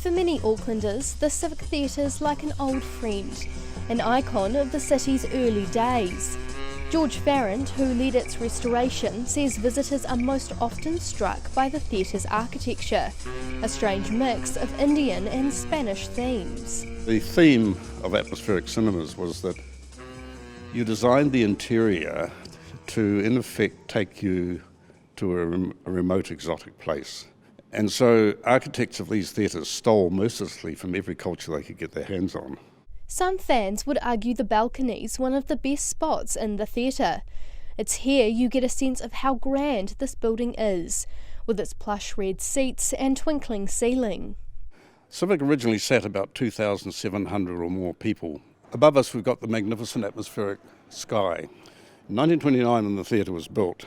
For many Aucklanders, the Civic Theatre's like an old friend, an icon of the city's early days. George Farrant, who led its restoration, says visitors are most often struck by the theatre's architecture, a strange mix of Indian and Spanish themes. The theme of atmospheric cinemas was that you designed the interior to, in effect, take you to a remote exotic place. And so architects of these theatres stole mercilessly from every culture they could get their hands on. Some fans would argue the balcony's one of the best spots in the theatre. It's here you get a sense of how grand this building is, with its plush red seats and twinkling ceiling. Civic originally sat about 2,700 or more people. Above us we've got the magnificent atmospheric sky. In 1929, when the theatre was built,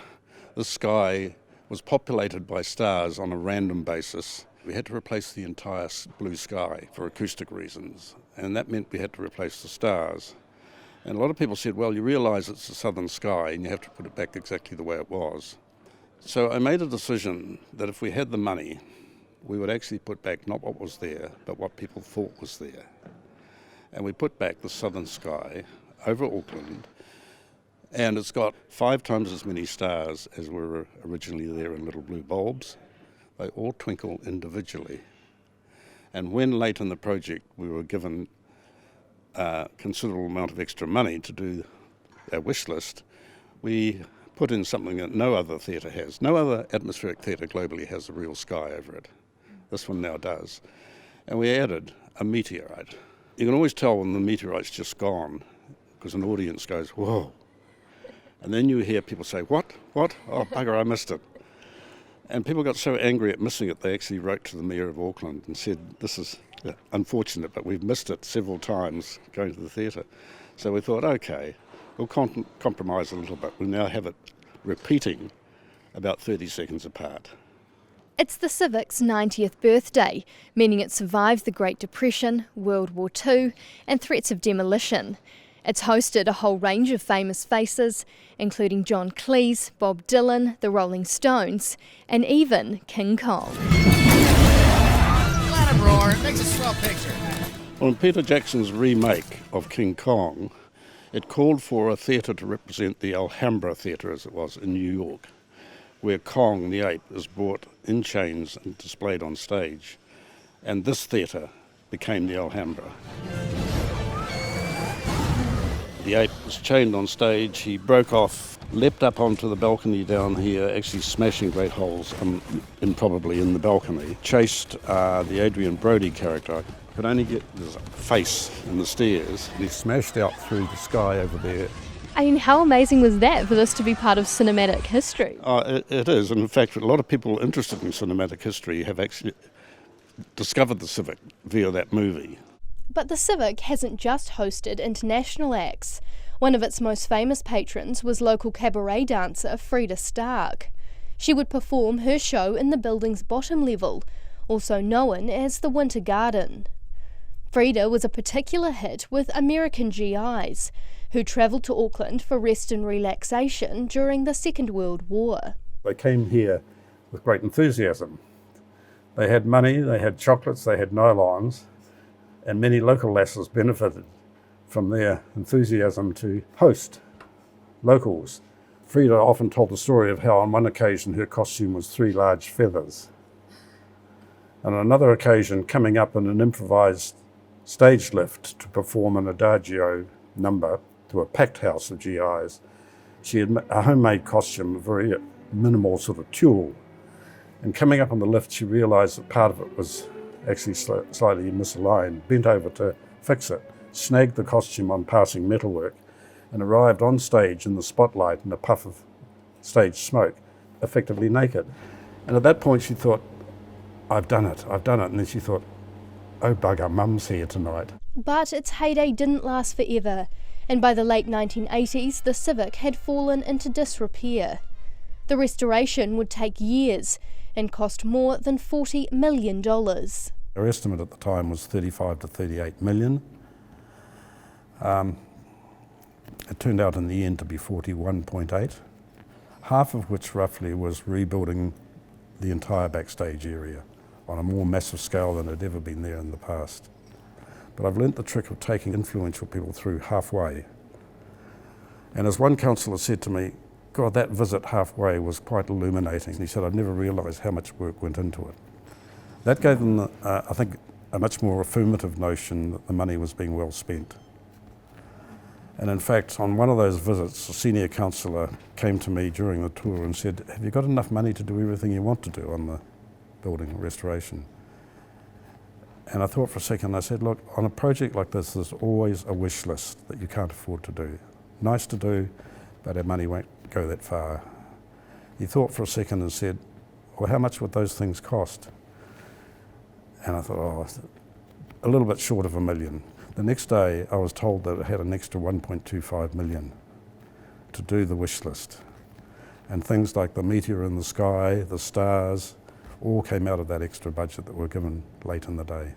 the sky was populated by stars on a random basis. We had to replace the entire blue sky for acoustic reasons, and that meant we had to replace the stars. And a lot of people said, well, you realise it's the southern sky and you have to put it back exactly the way it was. So I made a decision that if we had the money, we would actually put back not what was there, but what people thought was there. And we put back the southern sky over Auckland, and it's got 5 times as many stars as were originally there in little blue bulbs. They all twinkle individually. And when late in the project we were given a considerable amount of extra money to do our wish list, we put in something that no other theatre has. No other atmospheric theatre globally has a real sky over it. This one now does. And we added a meteorite. You can always tell when the meteorite's just gone, because an audience goes, whoa. And then you hear people say, what? Oh, bugger, I missed it. And people got so angry at missing it, they actually wrote to the Mayor of Auckland and said, this is unfortunate, but we've missed it several times going to the theatre. So we thought, okay, we'll compromise a little bit. We'll now have it repeating about 30 seconds apart. It's the Civic's 90th birthday, meaning it survived the Great Depression, World War II, and threats of demolition. It's hosted a whole range of famous faces, including John Cleese, Bob Dylan, the Rolling Stones, and even King Kong. Let him roar, it makes a swell picture. Well, in Peter Jackson's remake of King Kong, it called for a theatre to represent the Alhambra Theatre, as it was, in New York, where Kong, the ape, is brought in chains and displayed on stage. And this theatre became the Alhambra. The ape was chained on stage, he broke off, leapt up onto the balcony down here, actually smashing great holes, improbably in the balcony, chased the Adrian Brody character. I could only get his face in the stairs, and he smashed out through the sky over there. I mean, how amazing was that for this to be part of cinematic history? It is, and in fact, a lot of people interested in cinematic history have actually discovered the Civic via that movie. But the Civic hasn't just hosted international acts. One of its most famous patrons was local cabaret dancer Frida Stark. She would perform her show in the building's bottom level, also known as the Winter Garden. Frida was a particular hit with American GIs, who travelled to Auckland for rest and relaxation during the Second World War. They came here with great enthusiasm. They had money, they had chocolates, they had nylons, and many local lasses benefited from their enthusiasm to host locals. Frida often told the story of how on one occasion her costume was 3 large feathers. And on another occasion, coming up in an improvised stage lift to perform an adagio number to a packed house of GIs, she had a homemade costume, a very minimal sort of tulle. And coming up on the lift, she realised that part of it was actually slightly misaligned, bent over to fix it, snagged the costume on passing metalwork, and arrived on stage in the spotlight in a puff of stage smoke, effectively naked. And at that point she thought, I've done it. And then she thought, oh bugger, Mum's here tonight. But its heyday didn't last forever, and by the late 1980s the Civic had fallen into disrepair. The restoration would take years and cost more than $40 million. Our estimate at the time was 35 to 38 million. It turned out in the end to be 41.8, half of which roughly was rebuilding the entire backstage area. on a more massive scale than had ever been there in the past. But I've learnt the trick of taking influential people through halfway. And as one councillor said to me, God, that visit halfway was quite illuminating. He said, I'd never realised how much work went into it. That gave them, I think, a much more affirmative notion that the money was being well spent. And in fact, on one of those visits, a senior councillor came to me during the tour and said, have you got enough money to do everything you want to do on the building restoration? And I thought for a second, I said, look, on a project like this, there's always a wish list that you can't afford to do. Nice to do, but our money won't go that far. He thought for a second and said, well, how much would those things cost? And I thought, oh, a little bit short of $1 million. The next day, I was told that it had an extra 1.25 million to do the wish list. And things like the meteor in the sky, the stars, all came out of that extra budget that were given late in the day.